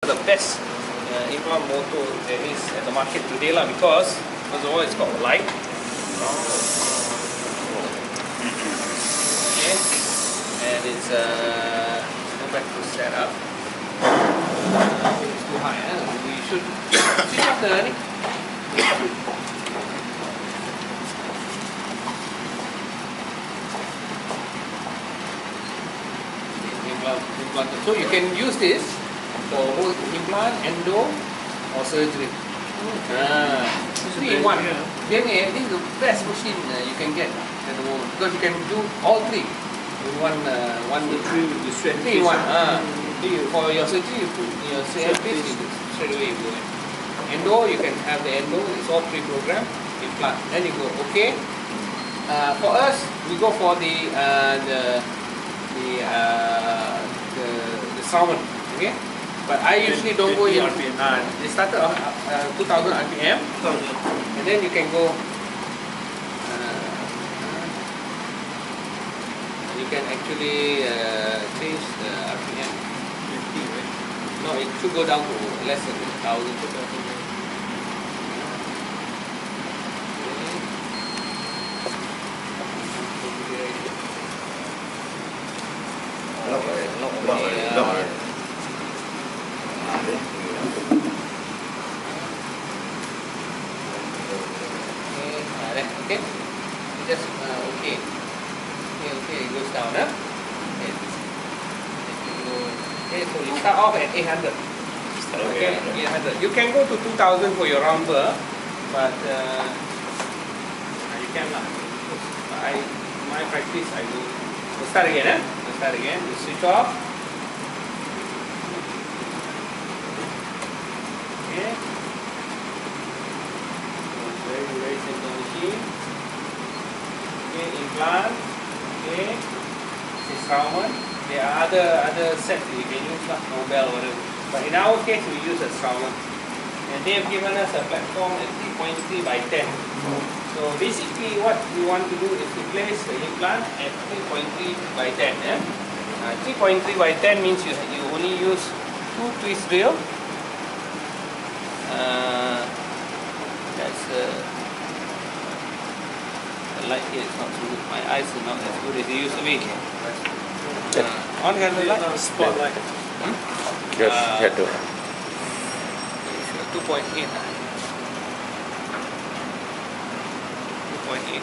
The best implant motor there is at the market today lah, because first of all it's got light. Okay, and it's go back to setup. It's too high. We should switch off the implant. So you can use this for whole implant, endo, or surgery. 3 in 1. This is the best machine you can get at the moment, because you can do all three in one. The 3 in 1. For your surgery, you put your piece, straight away you go in. Endo, you can have the endo. It's all pre-programmed. Implant. Then you go okay. For us, we go for the salmon. Okay. But I usually don't go in. They started on 2000 RPM, and then you can go. You can actually change the RPM. No, it should go down to less than 1000. Okay, just okay, it goes down, huh? Okay, so you start off at 800. Okay, 800. You can go to 2000 for your round burr, but you can not. My practice, I do. We'll start again, huh? We'll start again. You switch off. Okay. Very simple machine. Okay, implant. Okay. This is Straumann. There are other sets that you can use, like Nobel or whatever. But in our case, we use a Straumann. And they have given us a platform at 3.3 by 10. So basically, what we want to do is to place the implant at 3.3 by 10. 3.3 by 10 means you only use 2 twist drill. That's the light here is not so good. My eyes are not as good as they used to be. On the light? Spotlight. Yes, head to 2.8. 2.8.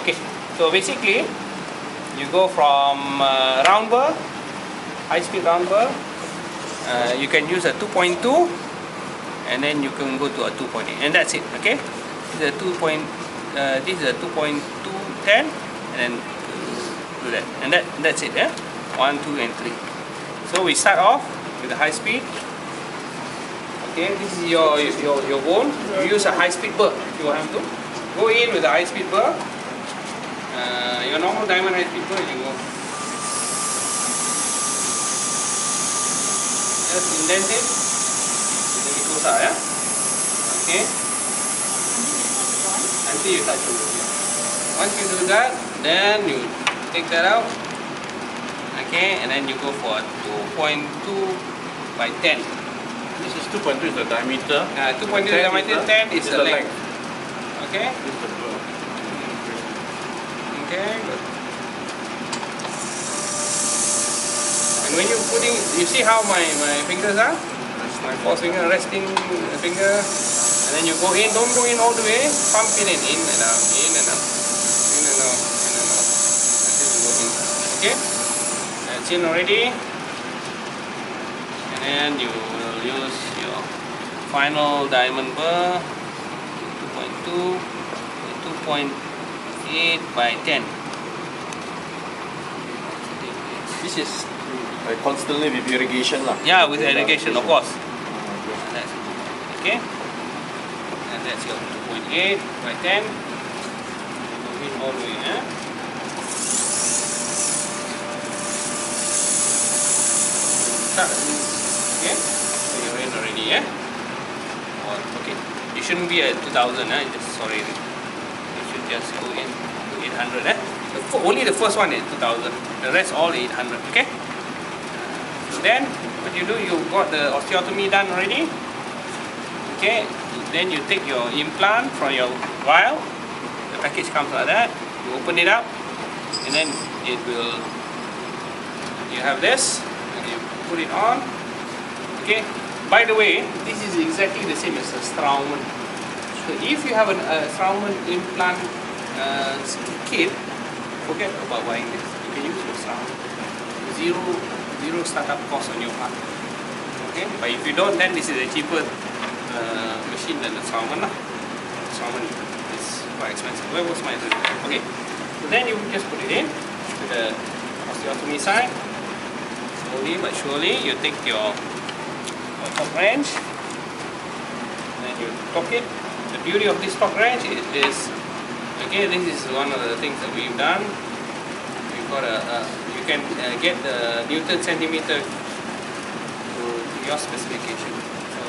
Okay, so basically you go from round burr, high speed round burr. You can use a 2.2, and then you can go to a 2.8, and that's it. Okay, this is a 2.210, and then do that, and that's it. 1, 2, and 3. So we start off with the high speed. Okay, this is your bone. You use a high speed burr if you have to. Go in with the high speed burr. Your normal diamond high speed burr, you go. Just indent it. Jadi Kota, yeah. Okay. Until you touch the wood. Once you do that, then you take that out. Okay, and then you go for 2.2 by 10. This is 2.2 is the diameter. 2.2 diameter, 10 is the length. Okay. Okay. Good. And when you're putting, you see how my fingers are? My fourth finger, resting finger, and then you go in. Don't go in all the way. Pump it in and out, in and out, in and out, in and out. Until you go in. Okay. That's in already. And then you will use your final diamond burr, 2.2, 2.8 by 10. This is constantly with irrigation lah. Yeah, with irrigation, of course. Okay. And that's your 2.8 by 10. Moving all the way, Start. Okay. So you're in already, Okay. You shouldn't be at 2000, sorry. You should just go in to 800, Only the first one is 2000. The rest all 800, okay? So then what you do, you got the osteotomy done already. Okay, then you take your implant from your vial. The package comes like that. You open it up, and then it will. You have this, and you put it on. Okay. By the way, this is exactly the same as a Straumann. So if you have a Straumann implant kit, forget about buying this. You can use your Straumann. Zero startup cost on your part. Okay. But if you don't, then this is a cheaper machine than the Straumann lah. Straumann is quite expensive. Where was my other? Okay. So then you just put it in to the osteotomy side. Slowly but surely, you take your top wrench, and then you torque it. The beauty of this torque wrench is, okay, this is one of the things that we've done. We've got you can get the Newton centimeter to your specification. So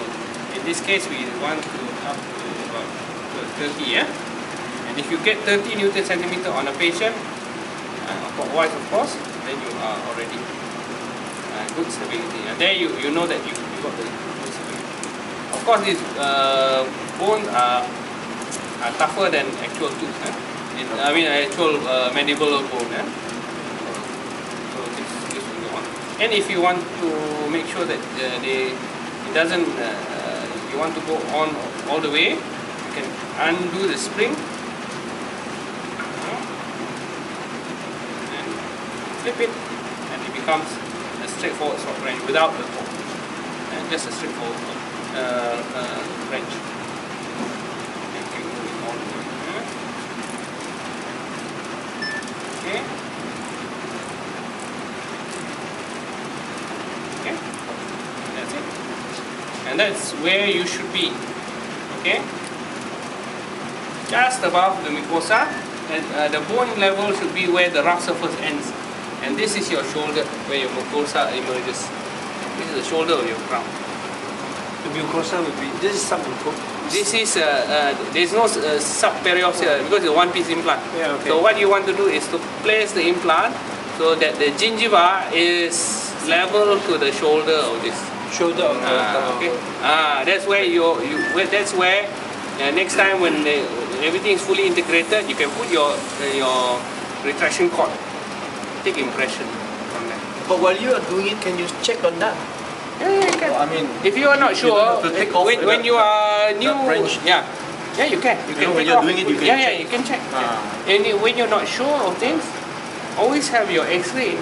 in this case, we want to up to about 30, yeah. And if you get 30 Newton centimeter on a patient, clockwise of course, then you are already good stability. And there you know that you got the good stability. Of course, these bones are tougher than actual tooth. I mean actual mandibular bone. So this will go on. And if you want to make sure that it doesn't, you want to go on all the way, you can undo the spring and flip it, and it becomes a straightforward soft wrench without the torque, and just a straightforward wrench. Okay. Okay. That's it. And that's where you should be. Okay. Just above the mucosa, and the bone level should be where the rough surface ends. And this is your shoulder, where your mucosa emerges. This is the shoulder of your crown. The mucosa will be, this is submucosa. This is, there's no subperiosteal here because it's a one-piece implant. Yeah, okay. So what you want to do is to place the implant so that the gingiva is level to the shoulder of this. Shoulder of the Okay. That's where that's where next time when everything is fully integrated, you can put your retraction cord. Take impression from that. But while you are doing it, can you check on that? Yeah, you can. I mean, if you are not sure, have to take off when you are new, wrench. yeah, you can. You can when take you're off. doing it, you can yeah, check. you can check. And when you're not sure of things, always have your X-ray.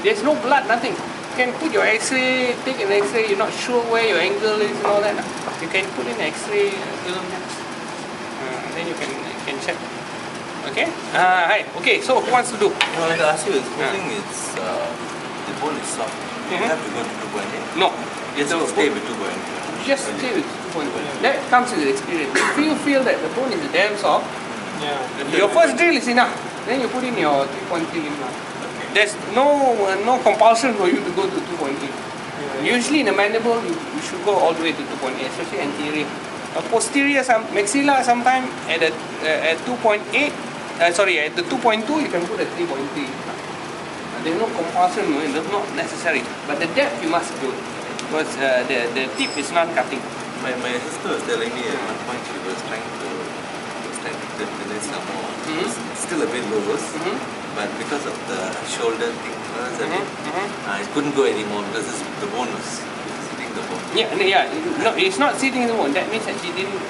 There's no blood, nothing. You can put your X-ray, take an X-ray. You're not sure where your angle is and all that. You can put in X-ray film, then you can check. Okay. Hi. Okay. So who wants to do? I wanted to ask you, supposing it's the bone is soft, you have to go to 2.8? No. Yes, The stay bone- with 2.8. Just stay with 2.1. That comes with experience. If you feel that the bone is damn soft, Yeah. your first drill is enough. Then you put in your 3.3 implant. There's no compulsion for you to go to 2.8. Usually in the mandible, you should go all the way to 2.8, especially anterior. Posterior, maxilla, sometime at 2.8. Sorry, at the 2.2, you can put a 3.3 implant. There's no compulsion, it's not necessary. But the depth you must do because the tip is non-cutting. My sister was telling me at one point she was trying to definitely some more. It's still a bit loose, but because of the shoulder thickness, it couldn't go anymore because the bone was sitting the bone. Yeah. No, it's not sitting in the bone. That means that she didn't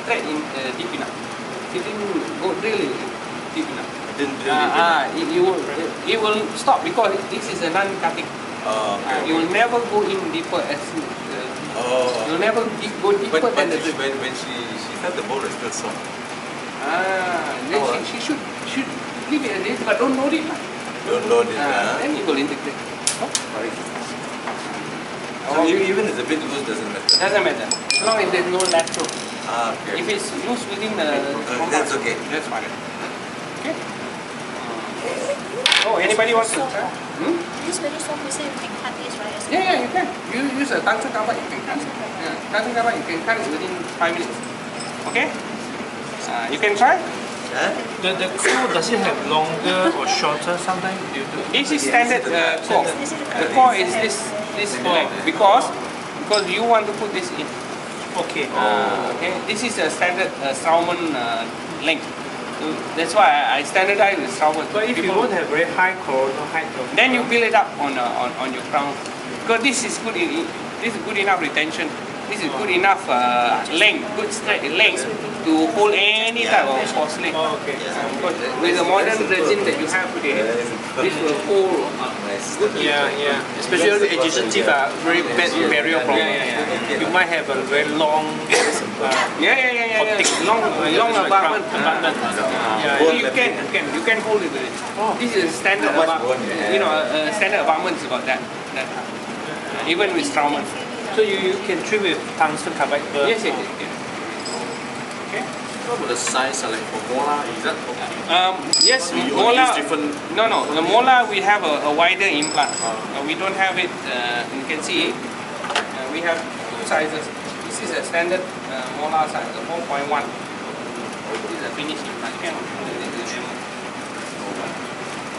thread in deep enough. She didn't go drill deep enough. Didn't really It will stop because this is a non-cutting. okay. You will never go in deeper as you'll never go deeper But than the when she felt the bone was still soft. Then she should leave it as this, but don't load it. Don't load it. Then it will integrate. Oh, sorry. So even if it's a bit loose, doesn't matter. Doesn't matter. As long as there's no lateral. Okay. If it's loose within the that's okay. That's fine. Okay. Oh, anybody wants to try? This very soft, you say we can cut this, right? Yeah, you can. You use a tungsten carbide, you can cut it. Tungsten carbide, you can cut it within 5 minutes. Okay? You can try? Huh? The core, does it have longer or shorter sometimes? This is standard core. The core is this length because you want to put this in. Okay. Okay. This is a standard Straumann length. So that's why I standardize with Straumann. But if you don't have very high coronal height, then you build it up on your crown because this is good. This is good enough retention. This is good enough length, good straight length to hold any type of porcelain. Oh, okay. Because with the modern resin that you have today, this will hold. Yeah. Especially adjacent teeth are very bad barrier problem. Yeah. You might have a very long. Long abutment. You can hold it with it. This is standard abutment. Standard abutment is about that. Even with Straumann. So you can trim with tungsten carbide. Yes. Okay. What about the size, like for molar, is that okay? Yes, You molar. use different. No. The molar we have a wider implant. We don't have it. You can see. We have two sizes. This is a standard molar size, a 4.1. This is a finished implant.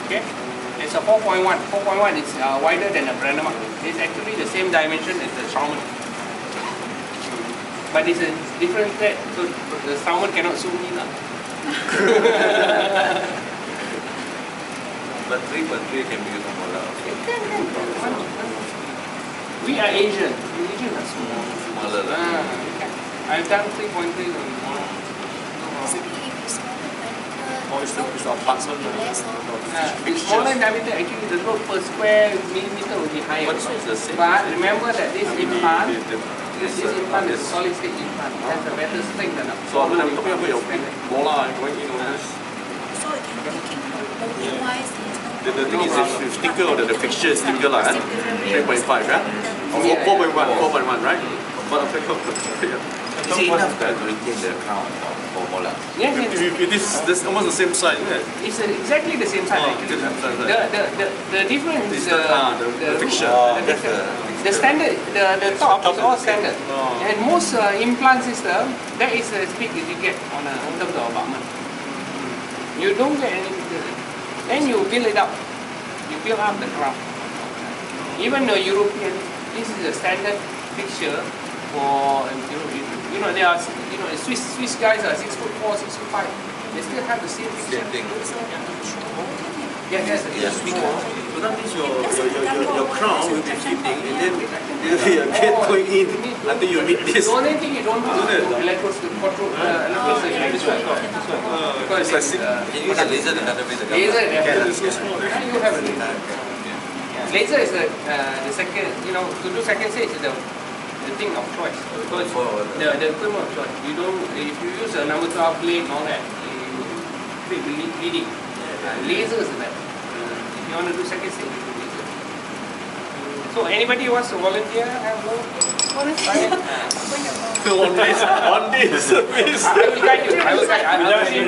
Okay. It's a 4.1. 4.1 is wider than a Brennemark. It's actually the same dimension as the Straumann. But it's a different thread, so the Straumann cannot sue me now. But 3.3 can be used on molar. We are Asian. Asian are small. Smaller. I've done 3.3 on molar. Or is the apartment? It's smaller in diameter, actually the load per square millimeter will be higher. But it's the same. But remember that this implant is a solid state implant. It has a better strength than a So I'm talking about your molar going in on this. So looking wise, The thing is, if you sticker or the fixture is sticker like 3.5, yeah? Or 4.1, right? But Is it enough to retain the crown for molar? Yes. this almost the same size, isn't it? It's exactly the same size actually. The difference is the fixture. the standard, the top is all standard. And most implant system, that is the speed that you get on terms of abutment. You don't get any bigger. Then you build it up. You build up the crown. Even the European, this is a standard fixture for they are Swiss guys are 6'4", 6'5". They still have the same fixture. Same thing. Yes. So that means your crown will be fitting and then there will be a gate going in until you meet this. The only thing you don't do is electrosurgery. Because It's like Can you use a laser to cut away the gum? laser, so small. you have a laser. Laser is the second, to do second stage is the thing of choice. Because the equipment of choice. You don't, if you use a number 12 blade and all that, you will bleeding. Laser is better. If you want to do second stage, you do laser. So anybody who wants to volunteer, have a On this, please. I will guide you. I will guide you.